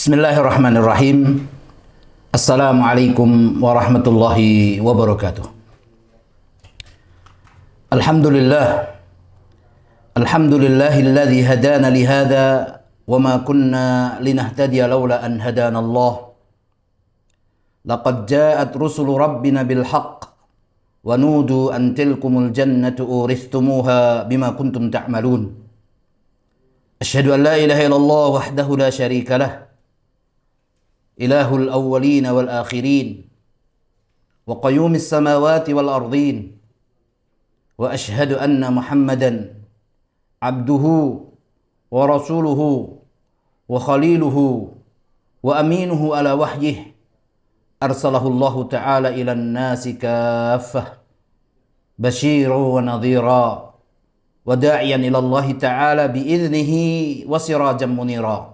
Bismillahirrahmanirrahim. Assalamualaikum warahmatullahi wabarakatuh. Alhamdulillah. Alhamdulillahilladzi hadana lihada wa ma kunna linahtadiya laula an hadana Allah. Laqad ja'at rusulu rabbina bil haqq wa nudu an tilkumul jannatu uristumuha bima kuntum ta'malun. Asyhadu an la ilaha illallah wahdahu la syarika lah. Ilahul awwalin wal akhirin wa qayyumis samawati wal ardin wa ashhadu anna Muhammadan abduhu wa rasuluhu wa khaliluhu wa aminuhu ala wahyih arsalahu Allah ta'ala ila an-nasi kaffah basyiran wa nadhira wa da'iyan ila Allah ta'ala bi idnihi wa sirajan munira.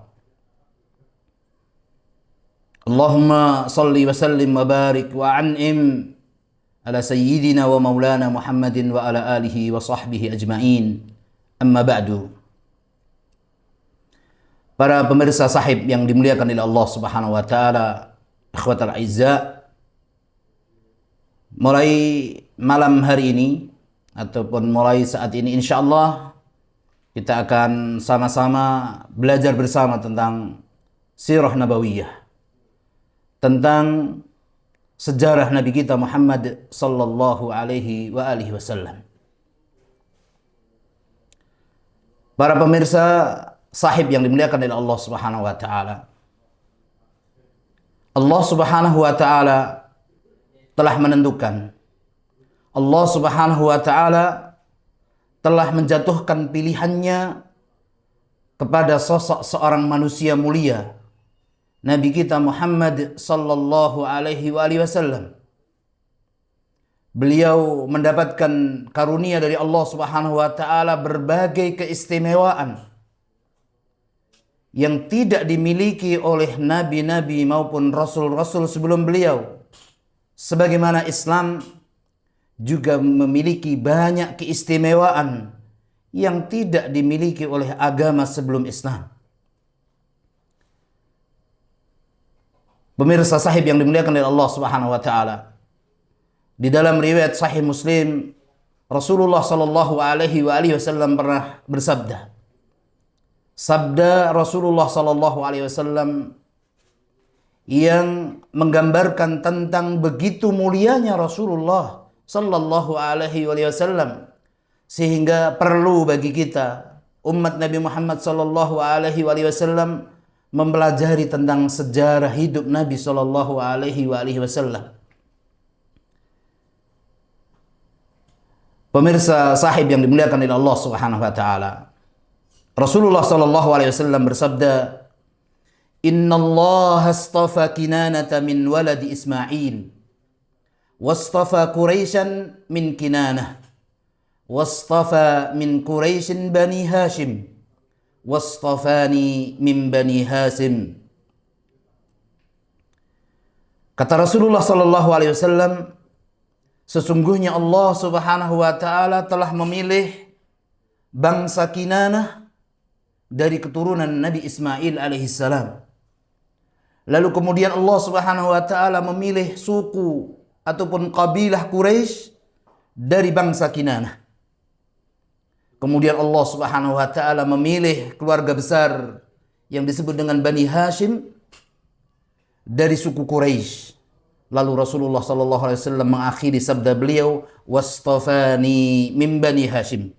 Allahumma salli wa sallim wa barik wa an'im ala sayyidina wa maulana Muhammadin wa ala alihi wa sahbihi ajma'in. Amma ba'du. Para pemirsa sahib yang dimuliakan oleh Allah Subhanahu wa taala, ikhwatal aizza, mulai malam hari ini ataupun mulai saat ini insyaallah kita akan sama-sama belajar bersama tentang sirah nabawiyah, tentang sejarah Nabi kita Muhammad sallallahu alaihi wa alihi wasallam. Para pemirsa sahib yang dimuliakan oleh Allah Subhanahu wa taala. Allah Subhanahu wa taala telah menentukan. Allah Subhanahu wa taala telah menjatuhkan pilihannya kepada sosok seorang manusia mulia, Nabi kita Muhammad sallallahu alaihi wasallam. Beliau mendapatkan karunia dari Allah Subhanahu wa taala berbagai keistimewaan yang tidak dimiliki oleh nabi-nabi maupun rasul-rasul sebelum beliau. Sebagaimana Islam juga memiliki banyak keistimewaan yang tidak dimiliki oleh agama sebelum Islam. Pemirsa sahib yang dimuliakan oleh Allah Subhanahu wa taala, di dalam riwayat sahih Muslim, Rasulullah sallallahu alaihi wasallam pernah bersabda. Sabda Rasulullah sallallahu alaihi wasallam yang menggambarkan tentang begitu mulianya Rasulullah sallallahu alaihi wasallam, sehingga perlu bagi kita umat Nabi Muhammad sallallahu alaihi wasallam mempelajari tentang sejarah hidup Nabi sallallahu alaihi wasallam. Pemirsa sahib yang dimuliakan oleh Allah Subhanahu wa taala, Rasulullah sallallahu alaihi wasallam bersabda, "Innallaha astafa Kinanata min waladi Ismail, wastafa Quraisyan min Kinanah, wastafa min Quraisyin Bani Hashim, wastafani min Bani Hasim." Kata Rasulullah sallallahu alaihi wasallam, sesungguhnya Allah Subhanahu wa taala telah memilih bangsa Kinanah dari keturunan Nabi Ismail alaihissalam. Lalu kemudian Allah Subhanahu wa taala memilih suku ataupun kabilah Quraisy dari bangsa Kinanah. Kemudian Allah Subhanahu wa taala memilih keluarga besar yang disebut dengan Bani Hashim dari suku Quraisy. Lalu Rasulullah sallallahu alaihi wasallam mengakhiri sabda beliau, "Wastafani min Bani Hashim."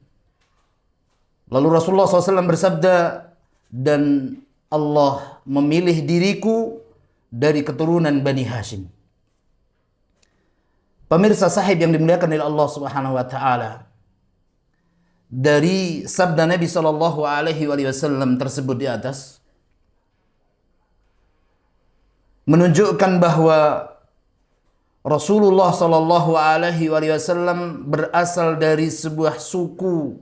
Lalu Rasulullah SAW bersabda, "Dan Allah memilih diriku dari keturunan Bani Hashim." Pemirsa sahib yang dimuliakan oleh Allah Subhanahu wa taala, dari sabda Nabi sallallahu alaihi wasallam tersebut di atas menunjukkan bahwa Rasulullah sallallahu alaihi wasallam berasal dari sebuah suku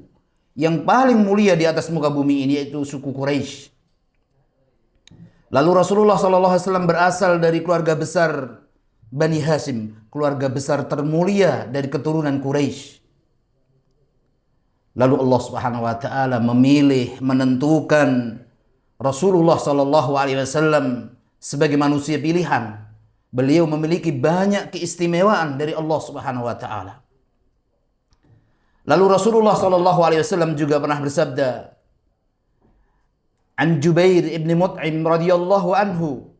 yang paling mulia di atas muka bumi ini, yaitu suku Quraisy. Lalu Rasulullah sallallahu alaihi wasallam berasal dari keluarga besar Bani Hashim, keluarga besar termulia dari keturunan Quraisy. Lalu Allah Subhanahu wa taala memilih, menentukan Rasulullah sallallahu alaihi wasallam sebagai manusia pilihan, beliau memiliki banyak keistimewaan dari Allah Subhanahu wa taala. Lalu Rasulullah sallallahu alaihi wasallam juga pernah bersabda, an Jubair ibn Mut'im radhiyallahu anhu,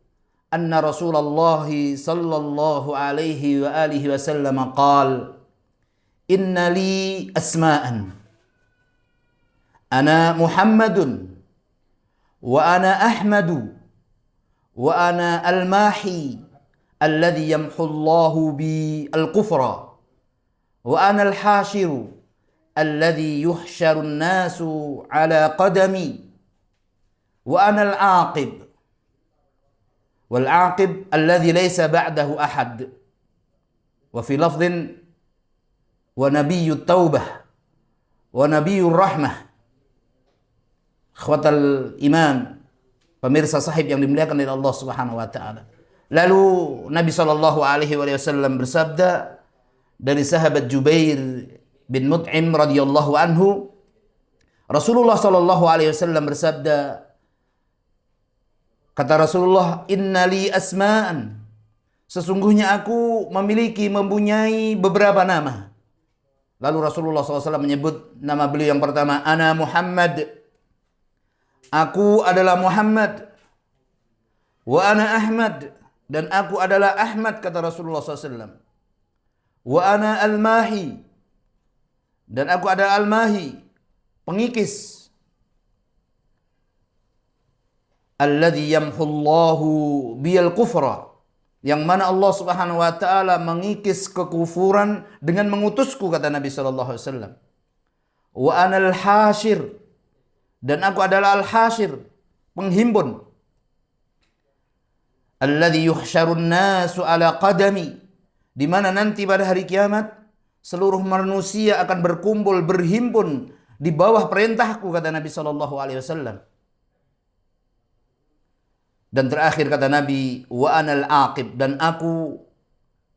anna Rasulullah sallallahu alaihi wa alihi wasallam qala, inna li asma'an, ana Muhammadun, wa ana Ahmadu, wa ana al-mahi alladhi yamhu Allahu bi al-kufra, wa ana al-hashiru alladhi yuhsharu an-nasu ala qadami, wa ana al-aqib wal aqib alladhi laysa ba'dahu ahad, wa fi lafdhin wa nabiyyut taubah wa nabiyyur rahmah. Ikhwatal iman, pemirsa sahib yang dimuliakan oleh Allah Subhanahu wa taala. Lalu Nabi sallallahu alaihi wasallam bersabda dari sahabat Jubair bin Mut'im radhiyallahu anhu, Rasulullah sallallahu alaihi wasallam bersabda, kata Rasulullah, innali asma'an, sesungguhnya aku mempunyai beberapa nama. Lalu Rasulullah SAW menyebut nama beliau yang pertama, ana Muhammad, aku adalah Muhammad, wa ana Ahmad, dan aku adalah Ahmad, kata Rasulullah SAW, wa ana al-mahi, dan aku adalah al-mahi, pengikis, alladzi yamhullahu biyal kufra, yang mana Allah Subhanahu wa taala mengikis kekufuran dengan mengutusku, kata Nabi sallallahu alaihi wasallam. Wa anal hashir, dan aku adalah al-hashir, penghimpun. Alladzi yuhsyarun nasu ala qadami, di mana nanti pada hari kiamat seluruh manusia akan berkumpul berhimpun di bawah perintahku, kata Nabi sallallahu alaihi wasallam. Dan terakhir kata Nabi, wa anal aqib, dan aku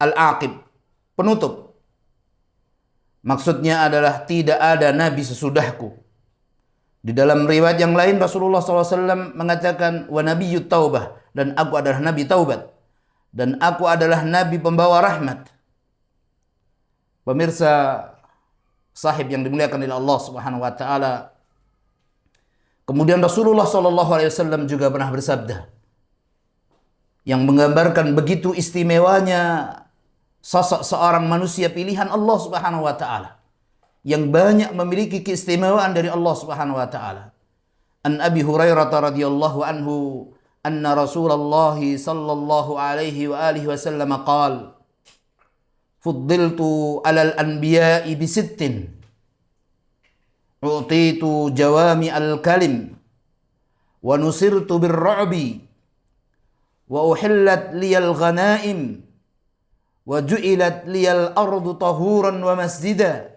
al-aqib, penutup. Maksudnya adalah tidak ada nabi sesudahku. Di dalam riwayat yang lain Rasulullah SAW mengatakan, wa nabiyyut taubah, dan aku adalah nabi taubat, dan aku adalah nabi pembawa rahmat. Pemirsa sahib yang dimuliakan oleh Allah Subhanahu wa taala. Kemudian Rasulullah SAW juga pernah bersabda, yang menggambarkan begitu istimewanya sosok seorang manusia pilihan Allah Subhanahu wa taala yang banyak memiliki keistimewaan dari Allah Subhanahu wa taala. An Abi Hurairah radhiyallahu anhu, anna Rasulullah sallallahu alaihi wa alihi wasallam qala, fuddiltu 'alal anbiya'i bi sittin, u'titu jawami al-kalim, wa nusirtu bir-ru'bi, wa uhillat liyal ghanaim, wa ju'ilat liyal ardu tahuran wa masjida,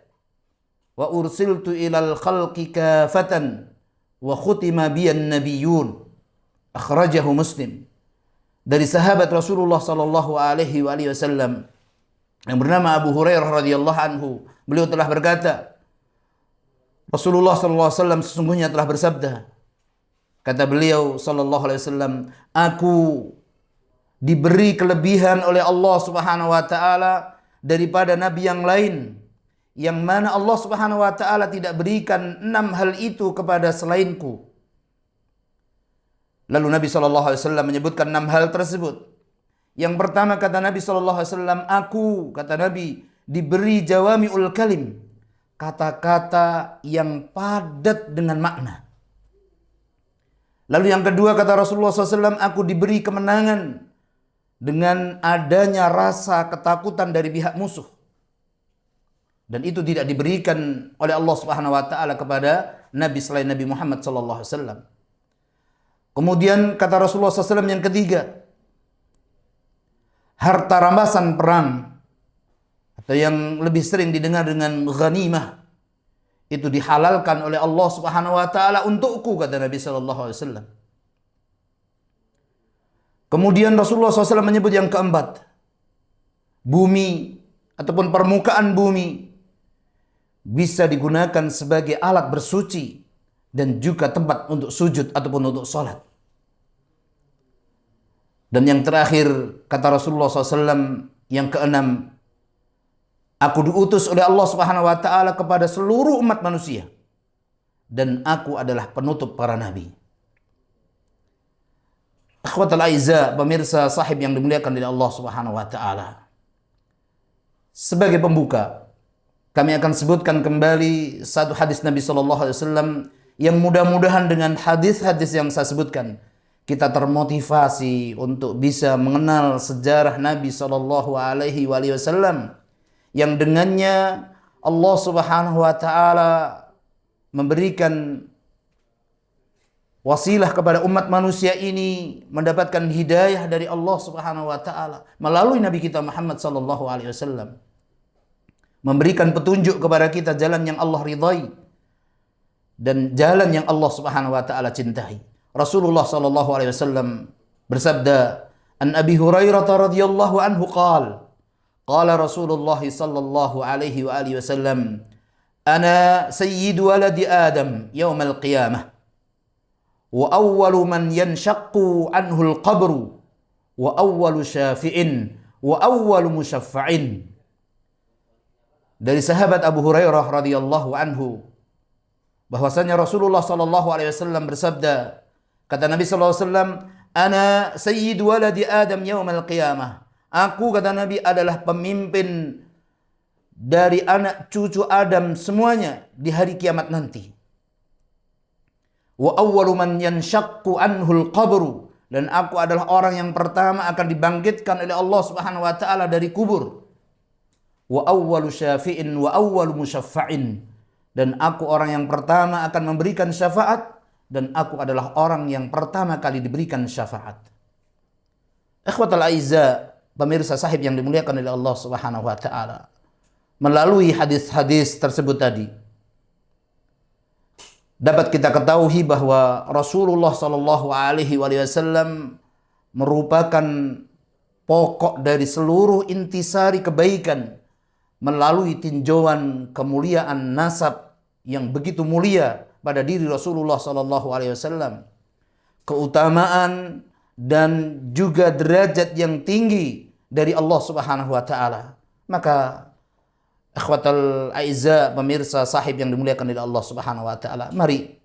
wa ursiltu ilal khalqi kafatan, wa khutima biyan nabiyyun. Akhrajahu Muslim. Dari sahabat Rasulullah sallallahu alaihi wasallam yang bernama Abu Hurairah radhiyallahu anhu, beliau telah berkata, Rasulullah sallallahu alaihi wasallam sesungguhnya telah bersabda, kata beliau sallallahu alaihi wasallam, aku diberi kelebihan oleh Allah Subhanahu wa taala daripada nabi yang lain, yang mana Allah Subhanahu wa taala tidak berikan 6 hal itu kepada selainku. Lalu Nabi sallallahu alaihi wasallam menyebutkan 6 hal tersebut. Yang pertama kata Nabi sallallahu alaihi wasallam, aku, kata Nabi, diberi jawami'ul kalim, kata-kata yang padat dengan makna. Lalu yang kedua kata Rasulullah SAW, aku diberi kemenangan dengan adanya rasa ketakutan dari pihak musuh. Dan itu tidak diberikan oleh Allah Subhanahu wa taala kepada nabi selain Nabi Muhammad sallallahu alaihi wasallam. Kemudian kata Rasulullah SAW yang ketiga, harta rampasan perang, atau yang lebih sering didengar dengan ghanimah, itu dihalalkan oleh Allah Subhanahu wa taala untukku, kata Nabi sallallahu alaihi wasallam. Kemudian Rasulullah SAW menyebut yang keempat, bumi ataupun permukaan bumi bisa digunakan sebagai alat bersuci dan juga tempat untuk sujud ataupun untuk sholat. Dan yang terakhir, kata Rasulullah SAW, yang keenam, aku diutus oleh Allah Subhanahu wa taala kepada seluruh umat manusia dan aku adalah penutup para nabi. Akhwatal aiza, pemirsa sahib yang dimuliakan oleh Allah Subhanahu wa taala. Sebagai pembuka, kami akan sebutkan kembali satu hadis Nabi sallallahu alaihi wasallam yang mudah-mudahan dengan hadis-hadis yang saya sebutkan kita termotivasi untuk bisa mengenal sejarah Nabi sallallahu alaihi wasallam yang dengannya Allah Subhanahu wa taala memberikan wasilah kepada umat manusia ini mendapatkan hidayah dari Allah Subhanahu wa taala melalui Nabi kita Muhammad sallallahu alaihi wasallam. Memberikan petunjuk kepada kita jalan yang Allah ridhai dan jalan yang Allah Subhanahu wa taala cintai. Rasulullah sallallahu alaihi wasallam bersabda, "An Abi Hurairah radhiyallahu anhu qala, qala Rasulullah sallallahu alaihi wa alihi wasallam, ana sayyidu waladi Adam yaumal qiyamah. Wa awwalu man yanshaqqu anhu al-qabru wa awwalu syafi'in wa awwalu musyaffa'in." Dari sahabat Abu Hurairah radhiyallahu anhu bahwasanya Rasulullah sallallahu alaihi wasallam bersabda, kata Nabi sallallahu alaihi wasallam, "Ana sayyid waladi Adam yaumal qiyamah." Aku, kata Nabi, adalah pemimpin dari anak cucu Adam semuanya di hari kiamat nanti. Wa awwalu man yanshaqqu anhul qabru, dan aku adalah orang yang pertama akan dibangkitkan oleh Allah Subhanahu wa taala dari kubur. Wa awwalu syafi'in wa awwalu musyaffa'in, dan aku orang yang pertama akan memberikan syafaat dan aku adalah orang yang pertama kali diberikan syafaat. Ikhwatal aiza, pemirsa sahib yang dimuliakan oleh Allah Subhanahu wa taala. Melalui hadis-hadis tersebut tadi dapat kita ketahui bahwa Rasulullah sallallahu alaihi wasallam merupakan pokok dari seluruh intisari kebaikan melalui tinjauan kemuliaan nasab yang begitu mulia pada diri Rasulullah sallallahu alaihi wasallam, keutamaan dan juga derajat yang tinggi dari Allah Subhanahu wa taala. Maka ikhwatal aiza, pemirsa sahib yang dimuliakan oleh Allah Subhanahu wa taala, mari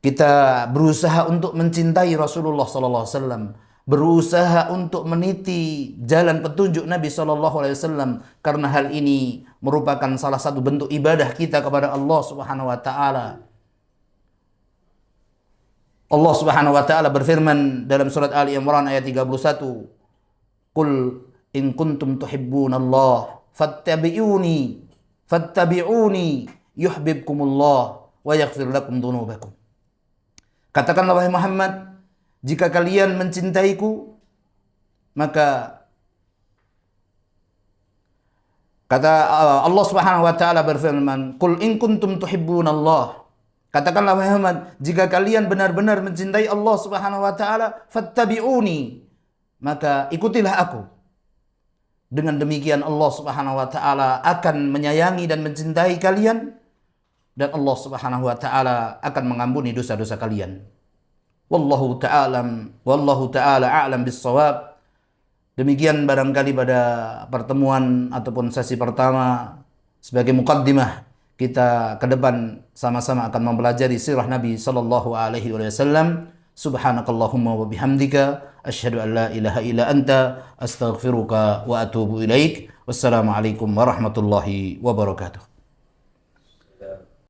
kita berusaha untuk mencintai Rasulullah sallallahu alaihi wasallam, berusaha untuk meniti jalan petunjuk Nabi sallallahu alaihi wasallam, karena hal ini merupakan salah satu bentuk ibadah kita kepada Allah Subhanahu wa taala. Allah Subhanahu wa taala berfirman dalam surat Ali Imran ayat 31, "Qul in kuntum tuhibbunallah fattabi'uni yuhibbukumullah wa yaghfir lakum dzunubakum." Katakanlah wahai Muhammad, jika kalian mencintaiku, maka kata Allah Subhanahu wa taala berfirman, "Qul in kuntum tuhibbunallah." Katakanlah wahai Muhammad, jika kalian benar-benar mencintai Allah Subhanahu wa taala, fattabi'uni, maka ikutilah aku. Dengan demikian Allah Subhanahu wa taala akan menyayangi dan mencintai kalian dan Allah Subhanahu wa taala akan mengampuni dosa-dosa kalian. Wallahu ta'ala a'lam bis-shawab. Demikian barangkali pada pertemuan ataupun sesi pertama sebagai muqaddimah, kita ke depan sama-sama akan mempelajari sirah Nabi sallallahu alaihi wasallam. Subhanakallahumma wa bihamdika asyhadu an la ilaha illa anta astaghfiruka wa atubu ilaik. Wassalamualaikum warahmatullahi wabarakatuh.